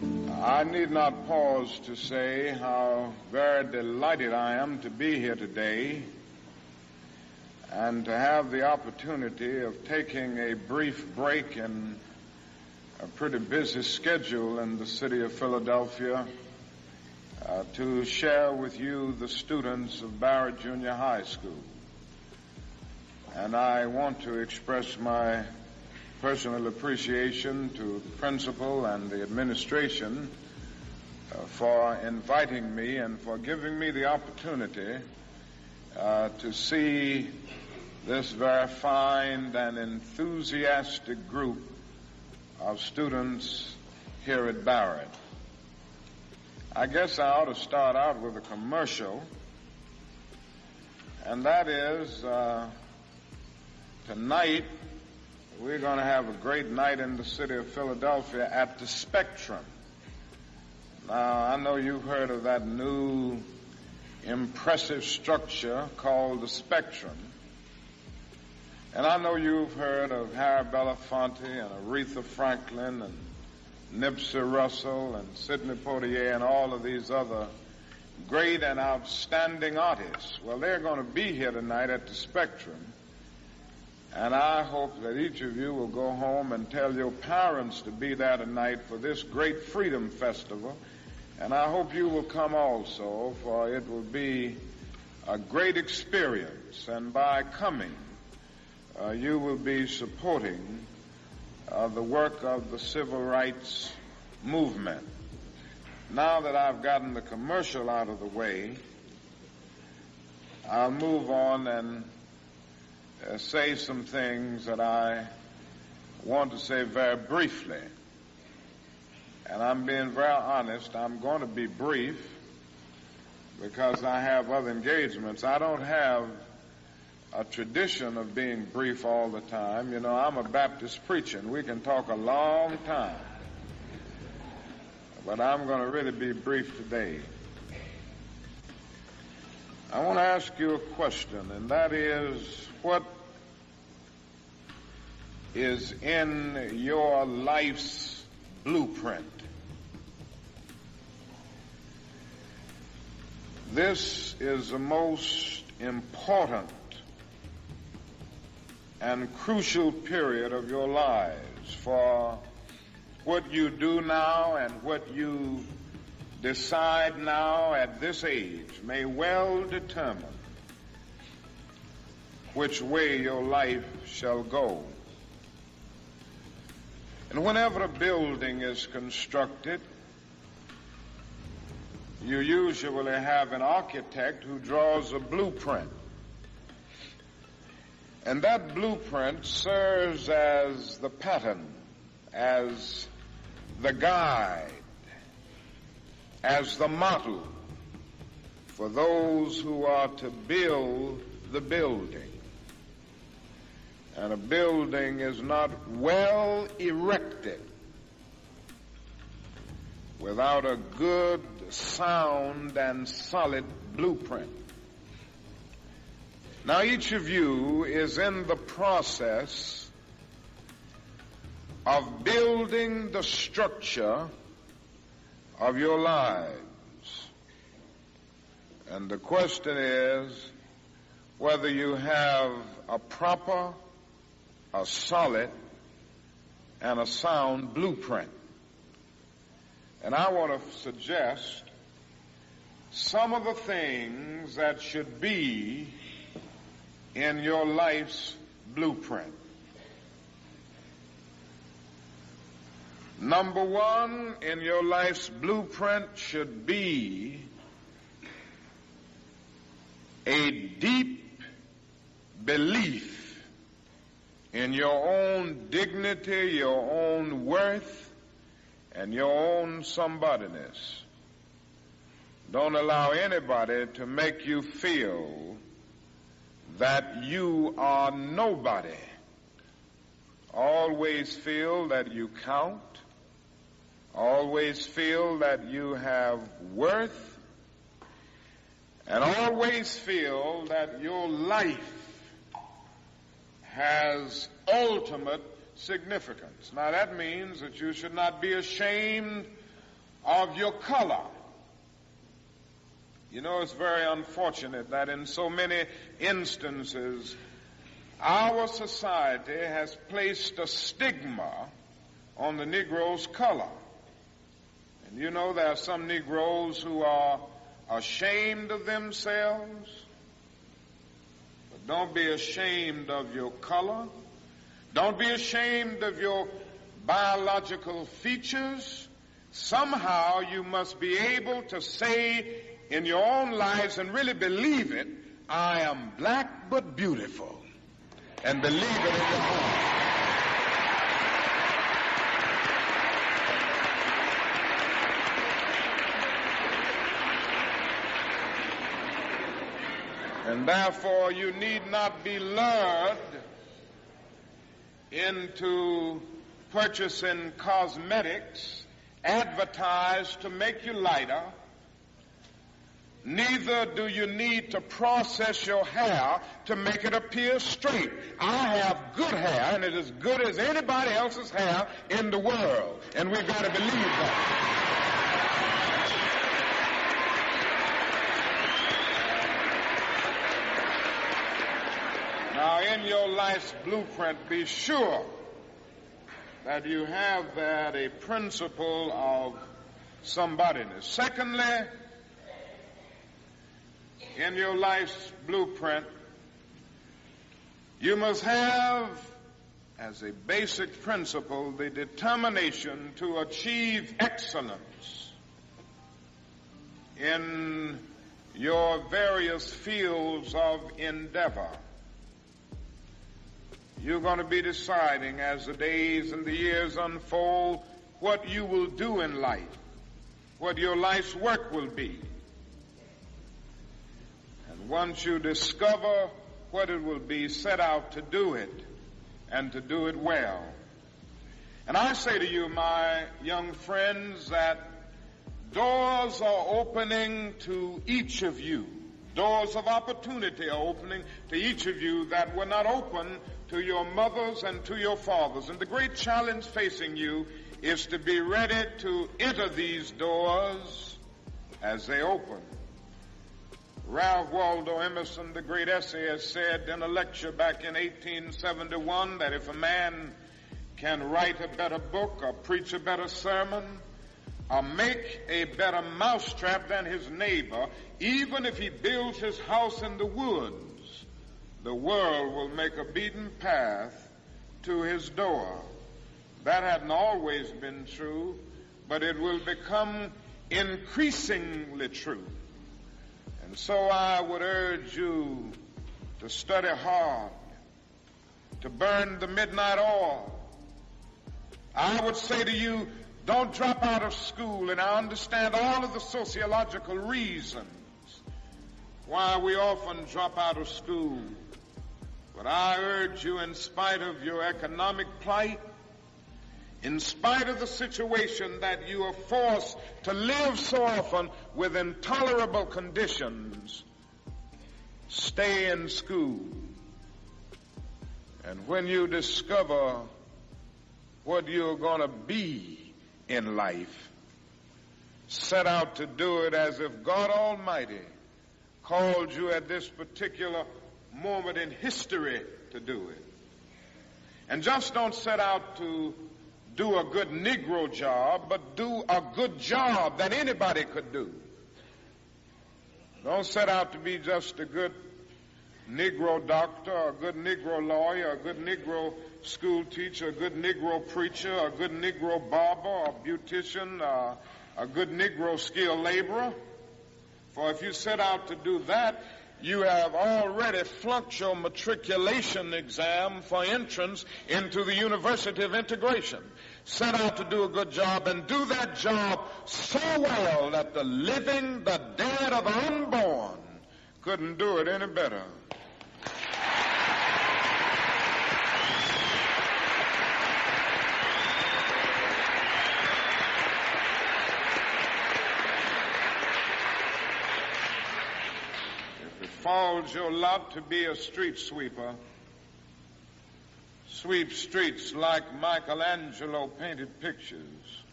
I need not pause to say how very delighted I am to be here today and to have the opportunity of taking a brief break in a pretty busy schedule in the city of Philadelphia to share with you the students of Barrett Junior High School. And I want to express my personal appreciation to the principal and the administration for inviting me and for giving me the opportunity to see this very fine and enthusiastic group of students here at Barrett. I guess I ought to start out with a commercial, and that is tonight we're going to have a great night in the city of Philadelphia at the Spectrum. Now, I know you've heard of that new impressive structure called the Spectrum. And I know you've heard of Harry Belafonte and Aretha Franklin and Nipsey Russell and Sidney Poitier and all of these other great and outstanding artists. Well, they're going to be here tonight at the Spectrum. And I hope that each of you will go home and tell your parents to be there tonight for this great Freedom Festival. And I hope you will come also, for it will be a great experience. And by coming, you will be supporting the work of the civil rights movement. Now that I've gotten the commercial out of the way, I'll move on and say some things that I want to say very briefly. And I'm being very honest. I'm going to be brief because I have other engagements. I don't have a tradition of being brief all the time. You know, I'm a Baptist preacher, and we can talk a long time. But I'm going to really be brief today. I want to ask you a question, and that is, what is in your life's blueprint? This is the most important and crucial period of your lives, for what you do now and what you decide now at this age may well determine which way your life shall go. And whenever a building is constructed, you usually have an architect who draws a blueprint. And that blueprint serves as the pattern, as the guide, as the model for those who are to build the building. And a building is not well erected without a good, sound, and solid blueprint. Now, each of you is in the process of building the structure of your lives. And the question is whether you have a proper, a solid, and a sound blueprint. And I want to suggest some of the things that should be in your life's blueprint. Number one in your life's blueprint should be a deep belief in your own dignity, your own worth, and your own somebodyness. Don't allow anybody to make you feel that you are nobody. Always feel that you count. Always feel that you have worth. And always feel that your life has ultimate significance. Now that means that you should not be ashamed of your color. You know, it's very unfortunate that in so many instances our society has placed a stigma on the Negro's color. And you know, there are some Negroes who are ashamed of themselves. But don't be ashamed of your color. Don't be ashamed of your biological features. Somehow you must be able to say in your own lives and really believe it, I am black but beautiful. And believe it in your heart. And therefore you need not be lured into purchasing cosmetics advertised to make you lighter. Neither do you need to process your hair to make it appear straight. I have good hair, and it is as good as anybody else's hair in the world. And we've got to believe that. Now, in your life's blueprint, be sure that you have that a principle of somebodyness. Secondly, in your life's blueprint, you must have as a basic principle the determination to achieve excellence in your various fields of endeavor. You're going to be deciding as the days and the years unfold what you will do in life, what your life's work will be. And once you discover what it will be, set out to do it and to do it well. And I say to you, my young friends, that doors are opening to each of you. Doors of opportunity are opening to each of you that were not open to your mothers and to your fathers. And the great challenge facing you is to be ready to enter these doors as they open. Ralph Waldo Emerson, the great essayist, said in a lecture back in 1871 that if a man can write a better book or preach a better sermon or make a better mousetrap than his neighbor, even if he builds his house in the woods, the world will make a beaten path to his door. That hadn't always been true, but it will become increasingly true. And so I would urge you to study hard, to burn the midnight oil. I would say to you, don't drop out of school, and I understand all of the sociological reasons why we often drop out of school. But I urge you, in spite of your economic plight, in spite of the situation that you are forced to live so often with intolerable conditions, stay in school. And when you discover what you're going to be in life, set out to do it as if God Almighty called you at this particular moment in history to do it. And just don't set out to do a good Negro job, but do a good job that anybody could do. Don't set out to be just a good Negro doctor, or a good Negro lawyer, a good Negro school teacher, a good Negro preacher, a good Negro barber, a beautician, a good Negro skilled laborer. For if you set out to do that, you have already flunked your matriculation exam for entrance into the University of Integration. Set out to do a good job and do that job so well that the living, the dead, or the unborn couldn't do it any better. Falls your lot to be a street sweeper. Sweep streets like Michelangelo painted pictures.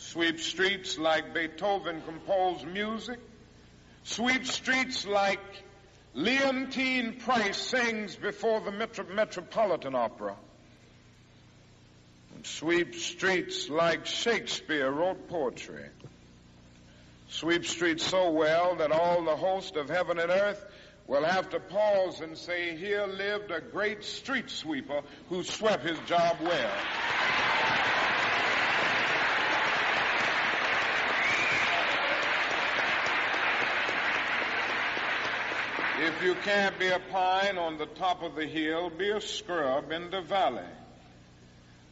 Sweep streets like Beethoven composed music. Sweep streets like Leontine Price sings before the Metropolitan Opera. And sweep streets like Shakespeare wrote poetry. Sweep streets so well that all the host of heaven and earth will have to pause and say, here lived a great street sweeper who swept his job well. If you can't be a pine on the top of the hill, be a scrub in the valley.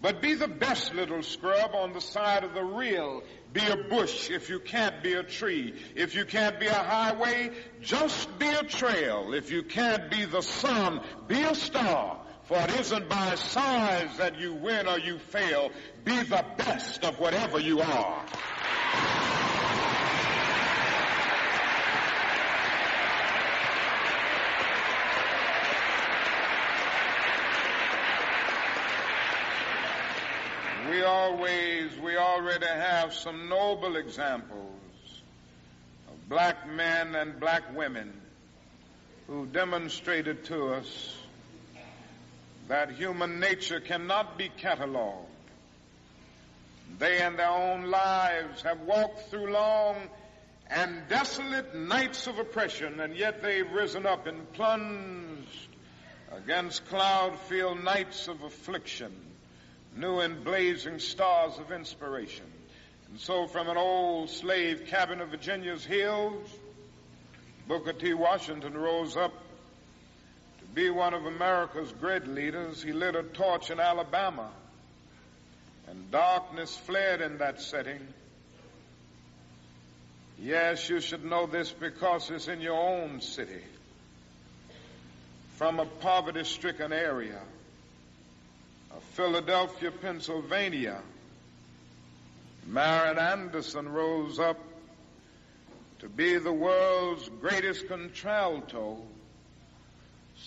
But be the best little scrub on the side of the rill. Be a bush if you can't be a tree. If you can't be a highway, just be a trail. If you can't be the sun, be a star. For it isn't by size that you win or you fail. Be the best of whatever you are. We already have some noble examples of black men and black women who demonstrated to us that human nature cannot be cataloged. They in their own lives have walked through long and desolate nights of oppression, and yet they've risen up and plunged against cloud-filled nights of affliction, new and blazing stars of inspiration. And so from an old slave cabin of Virginia's hills, Booker T. Washington rose up to be one of America's great leaders. He lit a torch in Alabama, and darkness fled in that setting. Yes, you should know this because it's in your own city. From a poverty-stricken area of Philadelphia, Pennsylvania, Marion Anderson rose up to be the world's greatest contralto,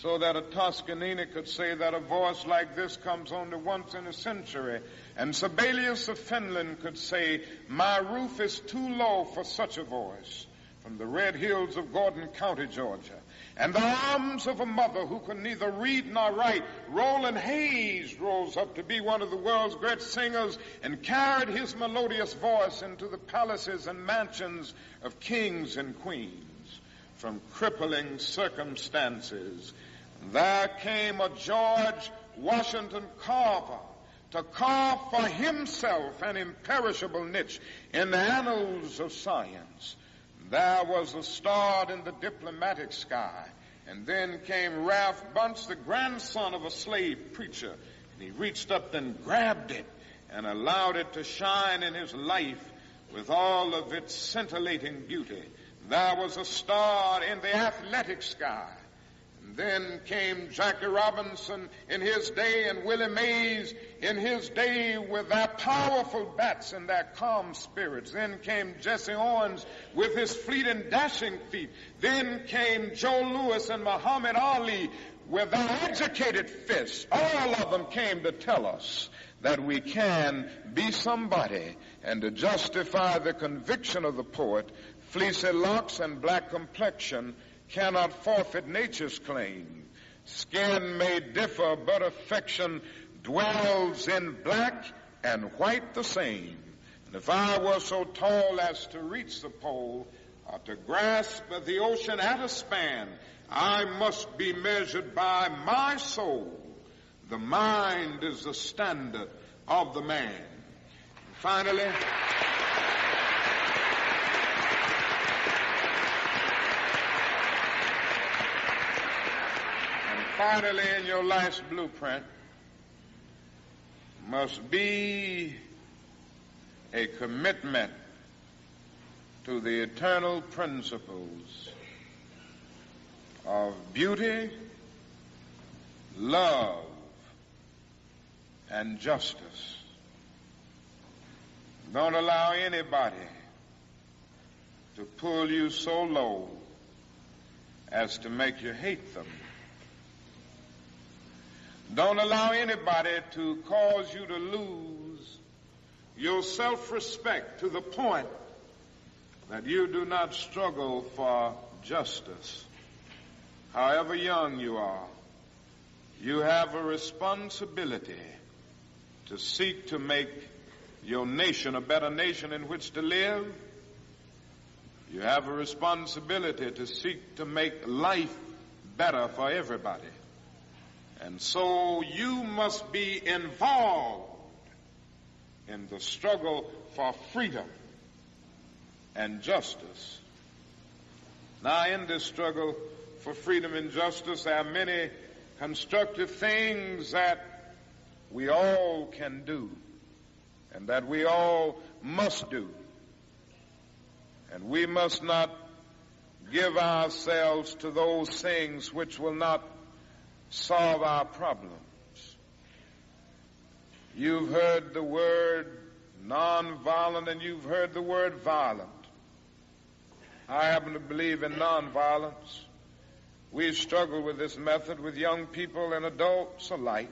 so that a Toscanini could say that a voice like this comes only once in a century. And Sibelius of Finland could say, my roof is too low for such a voice, from the red hills of Gordon County, Georgia. And the arms of a mother who could neither read nor write, Roland Hayes, rose up to be one of the world's great singers and carried his melodious voice into the palaces and mansions of kings and queens. From crippling circumstances, there came a George Washington Carver to carve for himself an imperishable niche in the annals of science. There was a star in the diplomatic sky. And then came Ralph Bunce, the grandson of a slave preacher. And he reached up and grabbed it and allowed it to shine in his life with all of its scintillating beauty. There was a star in the athletic sky. And then came Jackie Robinson in his day and Willie Mays in his day with their powerful bats and their calm spirits. Then came Jesse Owens with his fleet and dashing feet. Then came Joe Louis and Muhammad Ali with their educated fists. All of them came to tell us that we can be somebody, and to justify the conviction of the poet, fleecy locks and black complexion cannot forfeit nature's claim. Skin may differ, but affection dwells in black and white the same. And if I were so tall as to reach the pole, or to grasp the ocean at a span, I must be measured by my soul. The mind is the standard of the man. And finally, in your life's blueprint must be a commitment to the eternal principles of beauty, love, and justice. Don't allow anybody to pull you so low as to make you hate them. Don't allow anybody to cause you to lose your self-respect to the point that you do not struggle for justice. However young you are, you have a responsibility to seek to make your nation a better nation in which to live. You have a responsibility to seek to make life better for everybody. And so you must be involved in the struggle for freedom and justice. Now, in this struggle for freedom and justice, there are many constructive things that we all can do and that we all must do. And we must not give ourselves to those things which will not solve our problems. You've heard the word nonviolent and you've heard the word violent. I happen to believe in nonviolence. We've struggled with this method with young people and adults alike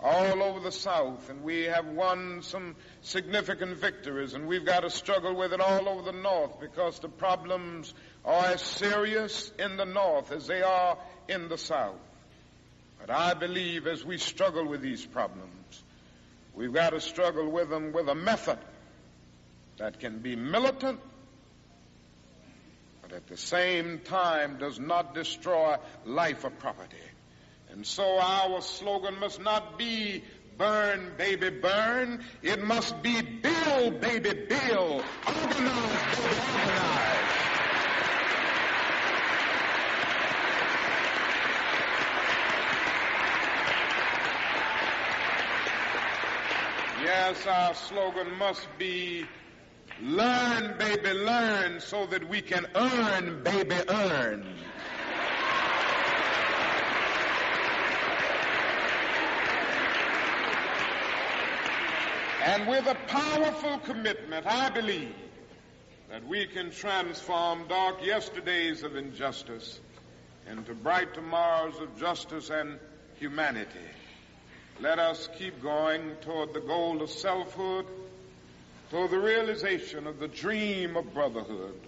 all over the South, and we have won some significant victories, and we've got to struggle with it all over the North because the problems are as serious in the North as they are in the South. But I believe as we struggle with these problems, we've got to struggle with them with a method that can be militant, but at the same time does not destroy life or property. And so our slogan must not be burn, baby, burn. It must be build, baby, build. Organize, baby, organize. Yes, our slogan must be learn, baby, learn, so that we can earn, baby, earn. And with a powerful commitment, I believe that we can transform dark yesterdays of injustice into bright tomorrows of justice and humanity. Let us keep going toward the goal of selfhood, toward the realization of the dream of brotherhood,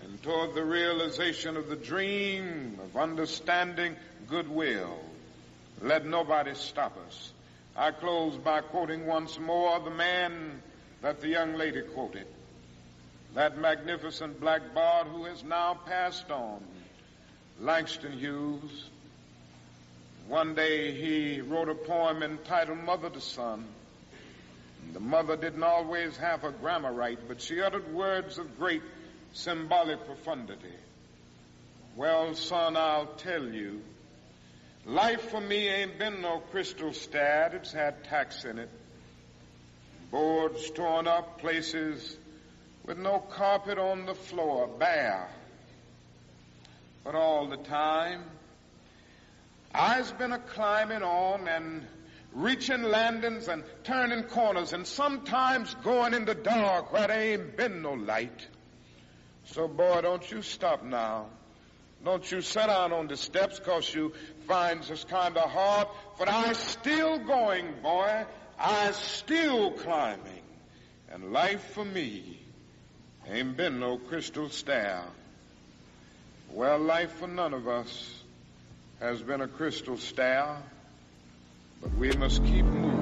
and toward the realization of the dream of understanding goodwill. Let nobody stop us. I close by quoting once more the man that the young lady quoted, that magnificent black bard who has now passed on, Langston Hughes. One day he wrote a poem entitled Mother to Son. The mother didn't always have her grammar right, but she uttered words of great symbolic profundity. Well, son, I'll tell you, life for me ain't been no crystal stad. It's had tacks in it. Boards torn up, places with no carpet on the floor, bare. But all the time, I's been a-climbing on and reaching landings and turning corners and sometimes going in the dark where there ain't been no light. So, boy, don't you stop now. Don't you sit down on the steps 'cause you find this kind of hard. But I still going, boy. I still climbing. And life for me ain't been no crystal stair. Well, life for none of us has been a crystal stair. But we must keep moving.